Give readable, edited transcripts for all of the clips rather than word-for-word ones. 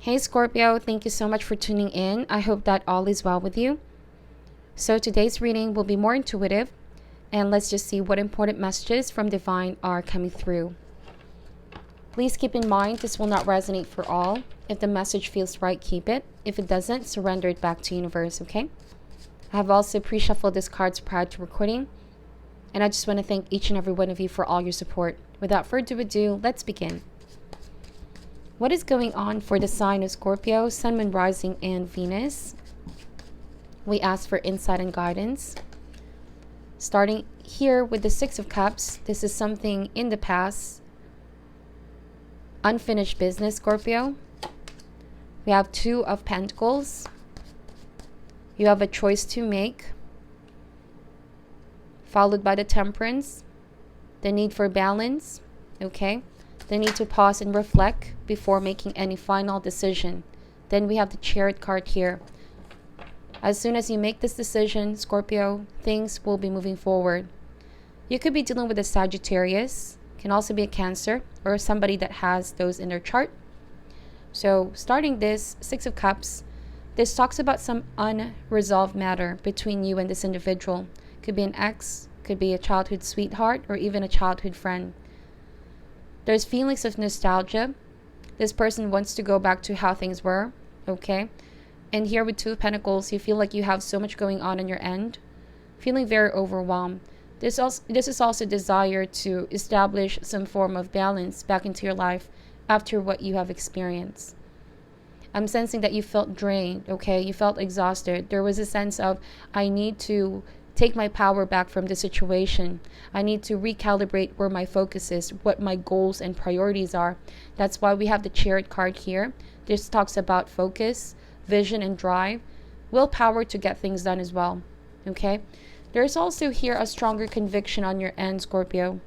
Hey Scorpio, thank you so much for tuning in. I hope that all is well with you. So today's reading will be more intuitive, and let's just see what important messages from Divine are coming through. Please keep in mind this will not resonate for all. If the message feels right, keep it. If it doesn't, surrender it back to universe, okay? I have also pre-shuffled these cards prior to recording, and I just want to thank each and every one of you for all your support. Without further ado, let's begin. What is going on for the sign of Scorpio, Sun, Moon, Rising, and Venus? We ask for insight and guidance. Starting here with the Six of Cups, this is something in the past. Unfinished business, Scorpio. We have Two of Pentacles. You have a choice to make. Followed by the Temperance. The need for balance, okay? The need to pause and reflect before making any final decision. Then we have the Chariot card here. As soon as you make this decision, Scorpio, things will be moving forward. You could be dealing with a Sagittarius, can also be a Cancer, or somebody that has those in their chart. So starting this Six of Cups, this talks about some unresolved matter between you and this individual. Could be an ex, could be a childhood sweetheart, or even a childhood friend. There's feelings of nostalgia. This person wants to go back to how things were, okay? And here with Two of Pentacles, you feel like you have so much going on your end, feeling very overwhelmed. This is also desire to establish some form of balance back into your life after what you have experienced. I'm sensing that you felt drained, okay? You felt exhausted. There was a sense of, I need to take my power back from the situation. I need to recalibrate where my focus is, what my goals and priorities are. That's why we have the Chariot card here. This talks about focus, vision, and drive, willpower to get things done as well, okay? There's also here a stronger conviction on your end, Scorpio,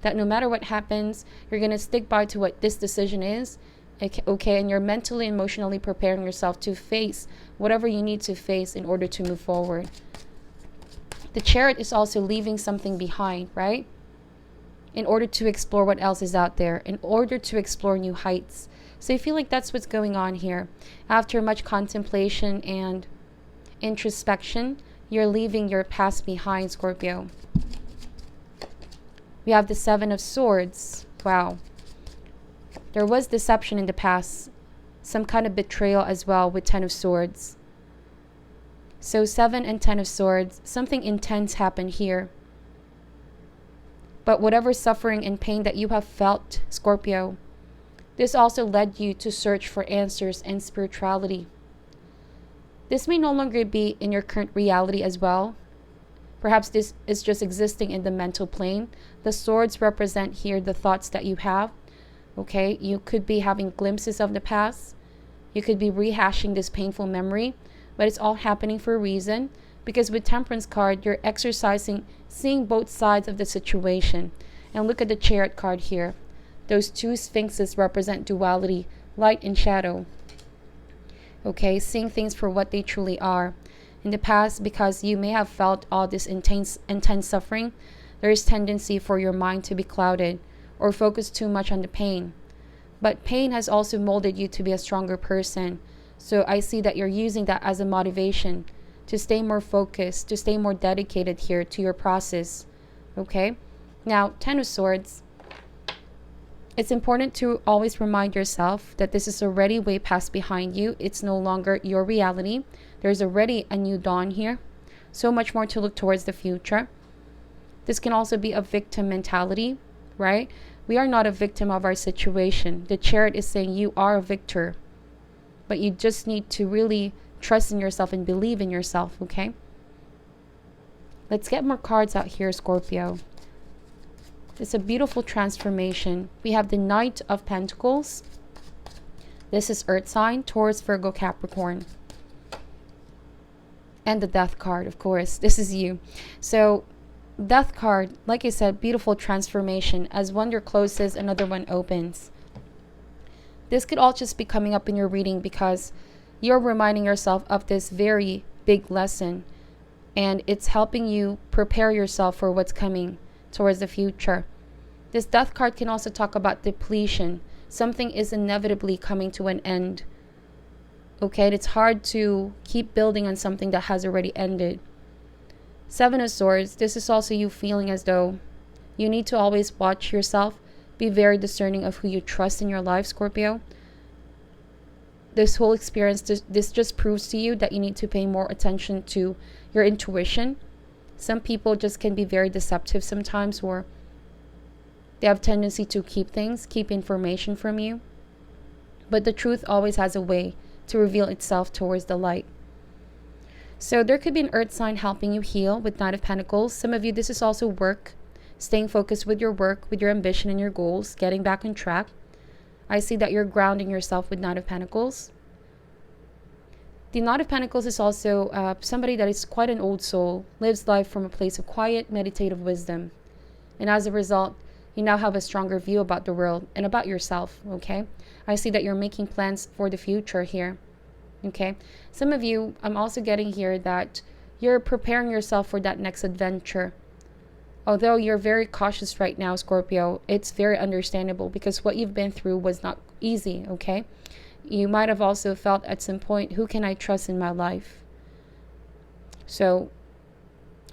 that no matter what happens, you're going to stick by to what this decision is, okay? And you're mentally and emotionally preparing yourself to face whatever you need to face in order to move forward. The Chariot is also leaving something behind, right? In order to explore what else is out there, in order to explore new heights. So I feel like that's what's going on here. After much contemplation and introspection, you're leaving your past behind, Scorpio. We have the Seven of Swords. Wow. There was deception in the past. Some kind of betrayal as well with Ten of Swords. So 7 and 10 of Swords, something intense happened here. But whatever suffering and pain that you have felt, Scorpio, this also led you to search for answers and spirituality. This may no longer be in your current reality as well. Perhaps this is just existing in the mental plane. The swords represent here the thoughts that you have. Okay, you could be having glimpses of the past. You could be rehashing this painful memory. But it's all happening for a reason, because with Temperance card, you're exercising, seeing both sides of the situation. And look at the Chariot card here. Those two sphinxes represent duality, light and shadow. Okay, seeing things for what they truly are. In the past, because you may have felt all this intense suffering, there is tendency for your mind to be clouded or focus too much on the pain. But pain has also molded you to be a stronger person. So I see that you're using that as a motivation to stay more focused, to stay more dedicated here to your process. Okay? Now, Ten of Swords. It's important to always remind yourself that this is already way past behind you. It's no longer your reality. There's already a new dawn here. So much more to look towards the future. This can also be a victim mentality, right? We are not a victim of our situation. The Chariot is saying you are a victor. But you just need to really trust in yourself and believe in yourself, okay? Let's get more cards out here, Scorpio. It's a beautiful transformation. We have the Knight of Pentacles. This is Earth sign, Taurus, Virgo, Capricorn. And the Death card, of course. This is you. So, Death card, like I said, beautiful transformation. As one door closes, another one opens. This could all just be coming up in your reading because you're reminding yourself of this very big lesson. And it's helping you prepare yourself for what's coming towards the future. This Death card can also talk about depletion. Something is inevitably coming to an end. Okay, and it's hard to keep building on something that has already ended. Seven of Swords, this is also you feeling as though you need to always watch yourself. Be very discerning of who you trust in your life, Scorpio. This whole experience, this just proves to you that you need to pay more attention to your intuition. Some people just can be very deceptive sometimes, or they have tendency to keep information from you. But the truth always has a way to reveal itself towards the light. So there could be an earth sign helping you heal with Knight of Pentacles. Some of you, this is also work. Staying focused with your work, with your ambition and your goals, getting back on track. I see that you're grounding yourself with Knight of Pentacles. The Knight of Pentacles is also somebody that is quite an old soul, lives life from a place of quiet, meditative wisdom. And as a result, you now have a stronger view about the world and about yourself, okay? I see that you're making plans for the future here, okay? Some of you, I'm also getting here that you're preparing yourself for that next adventure. Although you're very cautious right now, Scorpio, it's very understandable because what you've been through was not easy, okay? You might have also felt at some point, who can I trust in my life? So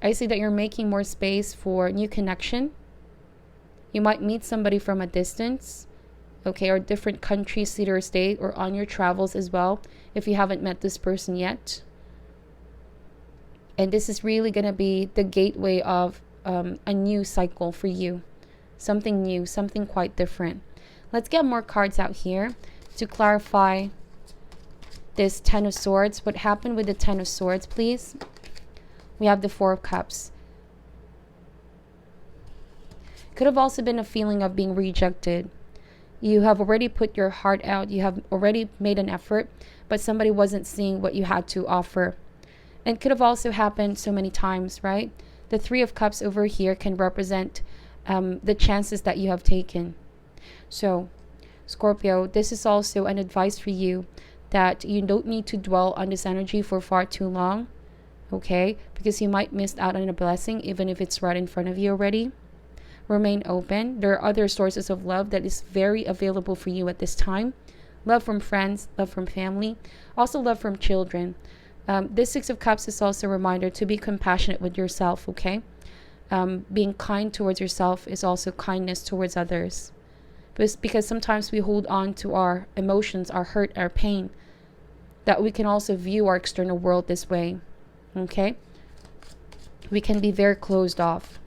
I see that you're making more space for new connection. You might meet somebody from a distance, okay, or different country, city, or state, or on your travels as well, if you haven't met this person yet. And this is really going to be the gateway of a new cycle for you. Something new, something quite different. Let's get more cards out here to clarify this Ten of Swords. What happened with the Ten of Swords, please? We have the Four of Cups. Could have also been a feeling of being rejected. You have already put your heart out. You have already made an effort, but somebody wasn't seeing what you had to offer. And could have also happened so many times, right? The Three of Cups over here can represent the chances that you have taken. So, Scorpio, this is also an advice for you that you don't need to dwell on this energy for far too long, okay? Because you might miss out on a blessing even if it's right in front of you already. Remain open. There are other sources of love that is very available for you at this time. Love from friends, love from family, also love from children. This Six of Cups is also a reminder to be compassionate with yourself, okay? Being kind towards yourself is also kindness towards others. Because sometimes we hold on to our emotions, our hurt, our pain, that we can also view our external world this way, okay? We can be very closed off.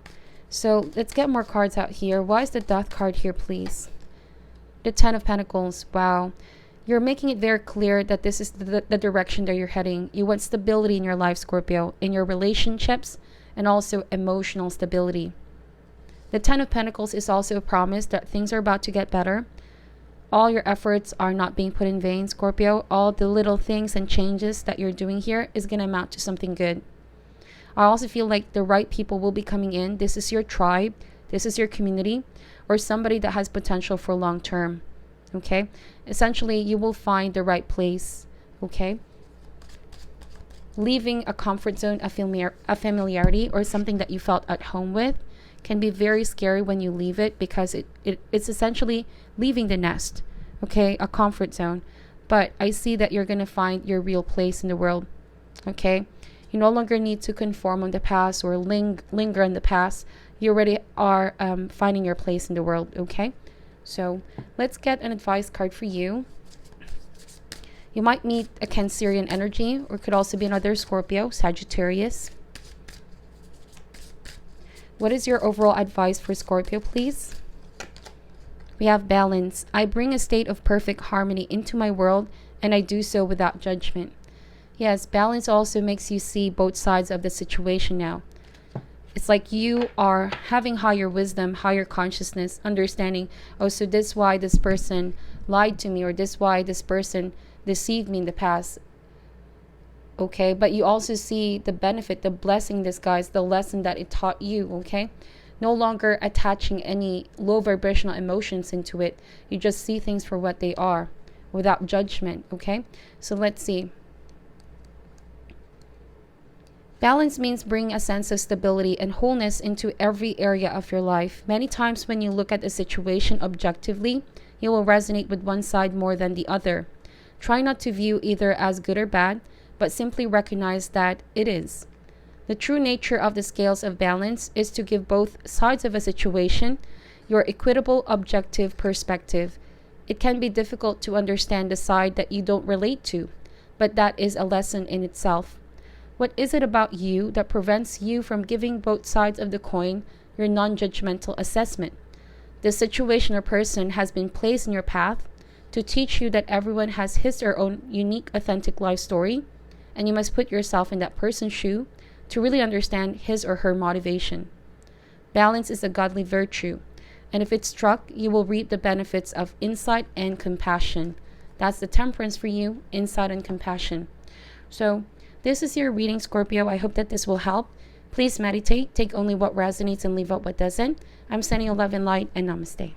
So let's get more cards out here. Why is the Death card here, please? The Ten of Pentacles. Wow. You're making it very clear that this is the direction that you're heading. You want stability in your life, Scorpio, in your relationships, and also emotional stability. The Ten of Pentacles is also a promise that things are about to get better. All your efforts are not being put in vain, Scorpio. All the little things and changes that you're doing here is going to amount to something good. I also feel like the right people will be coming in. This is your tribe. This is your community, or somebody that has potential for long term. Okay? Essentially, you will find the right place. Okay? Leaving a comfort zone, a familiarity, or something that you felt at home with can be very scary when you leave it, because it's essentially leaving the nest. Okay? A comfort zone. But I see that you're going to find your real place in the world. Okay? You no longer need to conform on the past or linger in the past. You already are finding your place in the world, okay? So let's get an advice card for you. You might meet a Cancerian energy, or could also be another Scorpio, Sagittarius. What is your overall advice for Scorpio, please? We have Balance. I bring a state of perfect harmony into my world, and I do so without judgment. Yes, balance also makes you see both sides of the situation now. It's like you are having higher wisdom, higher consciousness, understanding, oh, so this is why this person lied to me, or this is why this person deceived me in the past. Okay, but you also see the benefit, the blessing in disguise, the lesson that it taught you, okay? No longer attaching any low vibrational emotions into it. You just see things for what they are without judgment, okay? So let's see. Balance means bringing a sense of stability and wholeness into every area of your life. Many times when you look at a situation objectively, you will resonate with one side more than the other. Try not to view either as good or bad, but simply recognize that it is. The true nature of the scales of balance is to give both sides of a situation your equitable, objective perspective. It can be difficult to understand the side that you don't relate to, but that is a lesson in itself. What is it about you that prevents you from giving both sides of the coin your non-judgmental assessment? This situation or person has been placed in your path to teach you that everyone has his or own unique, authentic life story, and you must put yourself in that person's shoe to really understand his or her motivation. Balance is a godly virtue, and if it's struck, you will reap the benefits of insight and compassion. That's the temperance for you, insight and compassion. So, this is your reading, Scorpio. I hope that this will help. Please meditate, take only what resonates and leave out what doesn't. I'm sending you love and light, and namaste.